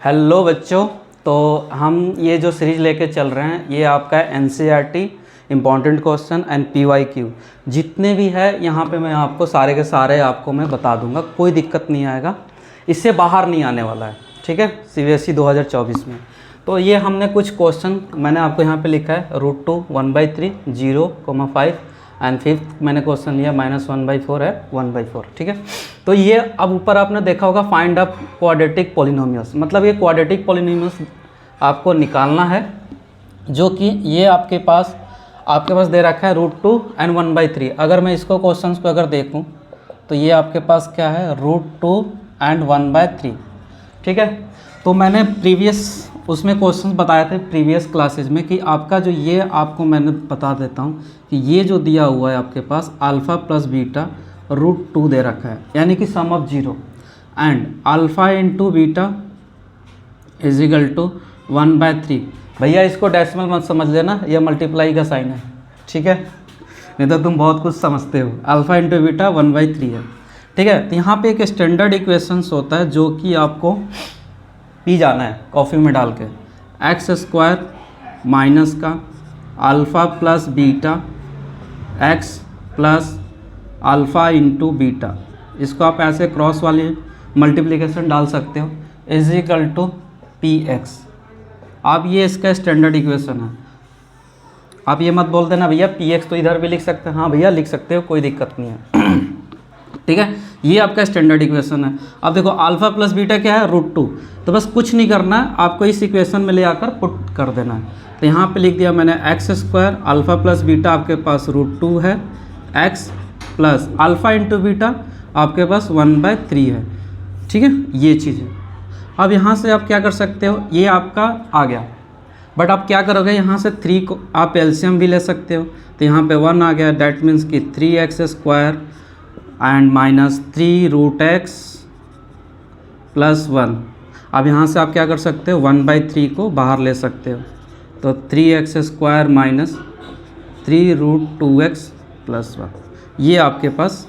Hello बच्चों, तो हम ये जो सीरीज लेके चल रहे हैं ये आपका NCERT important question and PYQ जितने भी है यहाँ पे मैं आपको सारे के सारे आपको मैं बता दूंगा, कोई दिक्कत नहीं आएगा, इससे बाहर नहीं आने वाला है। ठीक है, सीबीएसई 2024 में। तो ये हमने कुछ क्वेश्चन मैंने आपको यहाँ पे लिखा है √2 1/3 0,5 एंड फिफ्थ मैंने क्वेश्चन लिया -1/4 है 1/4। ठीक है, तो ये अब ऊपर आपने देखा होगा फाइंड अप क्वाड्रेटिक पॉलिनोमियल्स, मतलब ये क्वाड्रेटिक पॉलिनोमियल्स आपको निकालना है, जो कि ये आपके पास दे रखा है √2 एंड 1/3। अगर मैं इसको क्वेश्चंस को अगर देखूं तो ये आपके पास क्या है √2 एंड 1/3। ठीक है, तो मैंने प्रीवियस उसमें क्वेश्चंस बताए थे प्रीवियस क्लासेज में कि आपका जो ये आपको मैंने बता देता हूँ कि ये जो दिया हुआ है आपके पास अल्फ़ा प्लस बीटा √2 दे रखा है, यानी कि sum of 0 and alpha into beta is equal to 1/3। भैया इसको डेसिमल मत समझ लेना, यह मल्टीप्लाई का साइन है। ठीक है, नहीं तो तुम बहुत कुछ समझते हो। अल्फ़ा इंटू बीटा 1/3 है। ठीक है, तो यहाँ पे एक स्टैंडर्ड इक्वेशंस होता है जो कि आपको पी जाना है कॉफ़ी में डाल के, x² माइनस का alpha plus beta x plus alpha into beta, इसको आप ऐसे क्रॉस वाली मल्टीप्लिकेशन डाल सकते हो, इज इक्वल टू px। आप ये इसका स्टैंडर्ड इक्वेशन है। आप ये मत बोल देना भैया px तो इधर भी लिख सकते हैं। हाँ भैया लिख सकते हो, कोई दिक्कत नहीं है। ठीक है, ये आपका स्टैंडर्ड इक्वेशन है। अब देखो अल्फ़ा प्लस बीटा क्या है √2, तो बस कुछ नहीं करना है, आपको इस इक्वेशन में ले आकर पुट कर देना है। तो यहाँ पे लिख दिया मैंने x² अल्फ़ा प्लस बीटा आपके पास √2 है, x plus alpha into beta आपके पास 1/3 है। ठीक है, ये चीज़ है। अब यहाँ से आप क्या कर सकते हो, ये आपका आ गया, बट आप क्या करोगे यहाँ से 3 को आप एलसीएम भी ले सकते हो, तो यहाँ पे 1 आ गया, दैट मीन्स कि 3x² एंड -3√x प्लस 1। अब यहाँ से आप क्या कर सकते हो 1/3 को बाहर ले सकते हो, तो 3x² माइनस 3√2x प्लस 1, ये आपके पास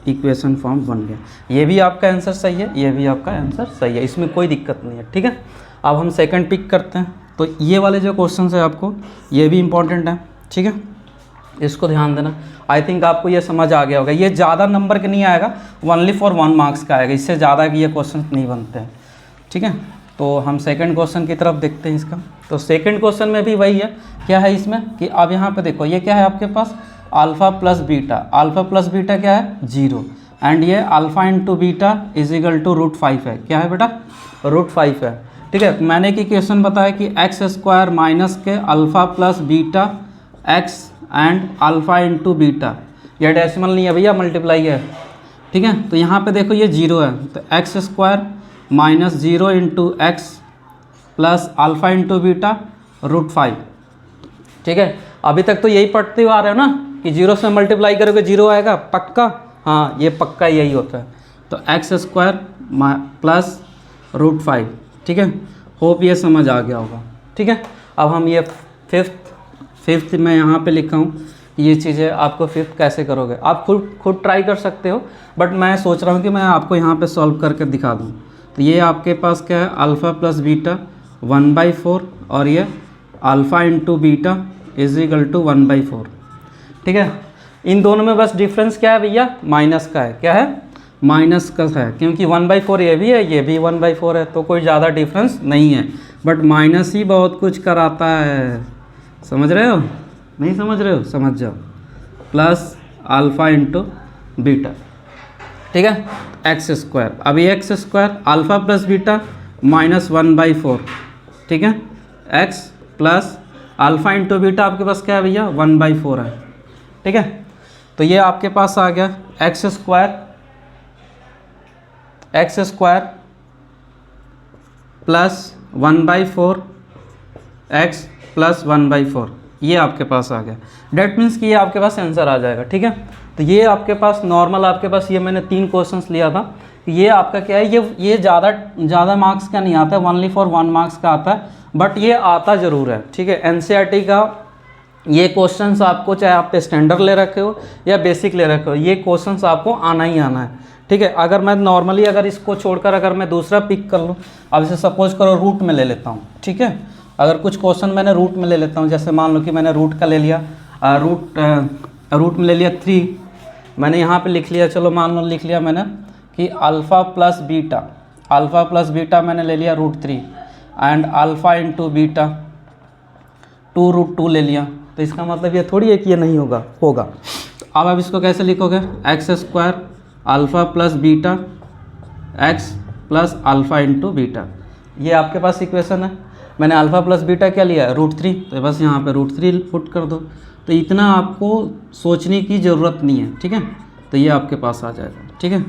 इक्वेशन फॉर्म बन गया। ये भी आपका आंसर सही है, ये भी आपका आंसर सही है, इसमें कोई दिक्कत नहीं है। ठीक है, अब हम सेकंड पिक करते हैं। तो ये वाले जो क्वेश्चन है आपको ये भी इम्पॉर्टेंट है। ठीक है, इसको ध्यान देना। आई थिंक आपको ये समझ आ गया होगा। ये ज़्यादा नंबर का नहीं आएगा, ओनली फॉर 1 मार्क्स का आएगा, इससे ज़्यादा कि ये क्वेश्चन नहीं बनते हैं। ठीक है, तो हम सेकंड क्वेश्चन की तरफ देखते हैं इसका। तो सेकंड क्वेश्चन में भी वही है, क्या है इसमें कि अब यहाँ पे देखो ये क्या है आपके पास alpha plus beta, alpha plus beta क्या है 0 एंड ये alpha into beta is equal to √5 है। क्या है बेटा √5 है। ठीक है, मैंने कि क्वेश्चन बताया कि x² माइनस के alpha plus beta x and alpha into beta, यह डेसिमल नहीं है भैया, मल्टीप्लाई है। ठीक है, तो यहाँ पे देखो ये 0 है, तो x² minus 0 into x plus alpha into beta √5। ठीक है, अभी तक तो यही पढ़ते हुए आ रहे हो ना कि 0 से मल्टीप्लाई करोगे 0 आएगा पक्का। हाँ, ये पक्का यही होता है। तो x² प्लस √5। ठीक है, होप ये समझ आ गया होगा। ठीक है, अब हम ये फिफ्थ में यहाँ पे लिखा हूँ, ये चीज़ें आपको फिफ्थ कैसे करोगे आप खुद ट्राई कर सकते हो, बट मैं सोच रहा हूँ कि मैं आपको यहाँ पे सॉल्व करके दिखा दूँ। तो ये आपके पास क्या है अल्फ़ा प्लस बीटा 1/4 और ये alpha into beta is equal to 1/4। ठीक है, इन दोनों में बस डिफरेंस क्या है भैया, माइनस का है। क्या है, माइनस का है, क्योंकि 1/4 ये भी है, ये भी 1/4 है, तो कोई ज़्यादा डिफरेंस नहीं है, बट माइनस ही बहुत कुछ कराता है। समझ रहे हो, नहीं समझ रहे हो, समझ जाओ। Plus alpha into beta. ठीक है, x², अभी x² अल्फ़ा प्लस बीटा -1/4। ठीक है, x plus alpha into beta आपके पास क्या है भैया 1/4 है। ठीक है, तो ये आपके पास आ गया x² प्लस 1/4 x प्लस 1/4, ये आपके पास आ गया। डेट मीन्स कि ये आपके पास आंसर आ जाएगा। ठीक है, तो ये आपके पास नॉर्मल आपके पास ये मैंने 3 क्वेश्चंस लिया था। ये आपका क्या है, ये ज़्यादा मार्क्स का नहीं आता है, ओनली फॉर 1 मार्क्स का आता है, बट ये आता ज़रूर है। ठीक है, एनसीईआरटी का ये क्वेश्चंस आपको चाहे आप स्टैंडर्ड ले रखे हो या बेसिक ले रखे हो, ये क्वेश्चंस आपको आना ही आना है। ठीक है। अगर मैं नॉर्मली अगर इसको छोड़कर अगर मैं दूसरा पिक कर लूँ, अब इसे सपोज करो रूट में ले लेता हूँ, ठीक है। अगर कुछ क्वेश्चन मैंने रूट में ले लेता हूँ, जैसे मान लो कि मैंने रूट का ले लिया, रूट में ले लिया 3, मैंने यहाँ पे लिख लिया, चलो मान लो लिख लिया मैंने कि अल्फ़ा प्लस बीटा मैंने ले लिया √3 एंड अल्फ़ा इंटू बीटा 2√2 ले लिया। तो इसका मतलब ये थोड़ी है कि ये नहीं होगा, होगा। तो अब आप इसको कैसे लिखोगे, x² alpha plus beta x plus alpha into beta, ये आपके पास इक्वेशन है। मैंने अल्फ़ा प्लस बीटा क्या लिया है, √3, तो बस यहाँ पे √3 पुट कर दो। तो इतना आपको सोचने की ज़रूरत नहीं है, ठीक है। तो ये आपके पास आ जाएगा, ठीक है।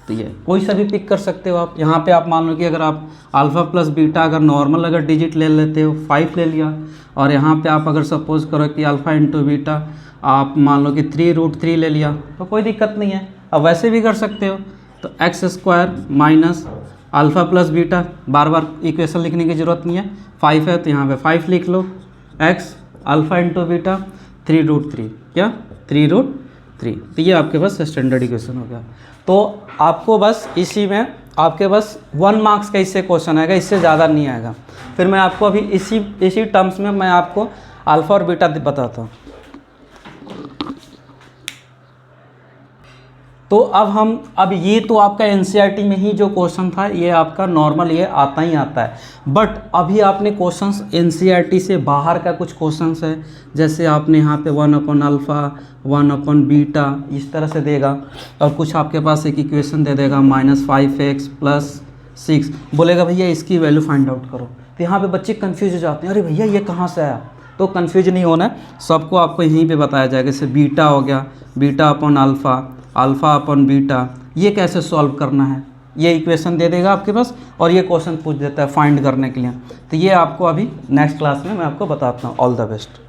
तो ये कोई सा भी पिक कर सकते हो आप। यहाँ पे आप मान लो कि अगर आप अल्फ़ा प्लस बीटा अगर नॉर्मल अगर डिजिट ले लेते हो 5 ले लिया, और यहाँ पे आप अगर सपोज करो कि अल्फ़ा इंटू बीटा आप मान लो कि 3√3 ले लिया, तो कोई दिक्कत नहीं है। अब वैसे भी कर सकते हो, तो x² minus alpha plus beta, बार बार इक्वेशन लिखने की ज़रूरत नहीं है, 5 है तो यहाँ पे 5 लिख लो, x अल्फ़ा इंटू बीटा 3√3, क्या 3√3। तो ये आपके पास स्टैंडर्ड इक्वेशन हो गया। तो आपको बस इसी में आपके बस 1 मार्क्स का इससे क्वेश्चन आएगा, इससे ज़्यादा नहीं आएगा। फिर मैं आपको अभी इसी टर्म्स में मैं आपको अल्फ़ा और बीटा बताता हूँ। तो अब ये तो आपका एनसीईआरटी में ही जो क्वेश्चन था, ये आपका नॉर्मल ये आता ही आता है। बट अभी आपने क्वेश्चंस एनसीईआरटी से बाहर का कुछ क्वेश्चंस है, जैसे आपने यहाँ पे 1/अल्फ़ा 1/बीटा इस तरह से देगा, और कुछ आपके पास एक इक्वेशन दे देगा -5x + 6, बोलेगा भैया इसकी वैल्यू फाइंड आउट करो। तो यहाँ पे बच्चे कंफ्यूज हो जाते हैं, अरे भैया ये कहाँ से आया। तो कंफ्यूज नहीं होना है, सबको आपको यहीं पे बताया जाएगा। जैसे बीटा हो गया, बीटा/अल्फ़ा, अल्फ़ा/बीटा, ये कैसे सॉल्व करना है, ये इक्वेशन दे देगा आपके पास, और ये क्वेश्चन पूछ देता है फाइंड करने के लिए। तो ये आपको अभी नेक्स्ट क्लास में मैं आपको बताता हूँ। All the best.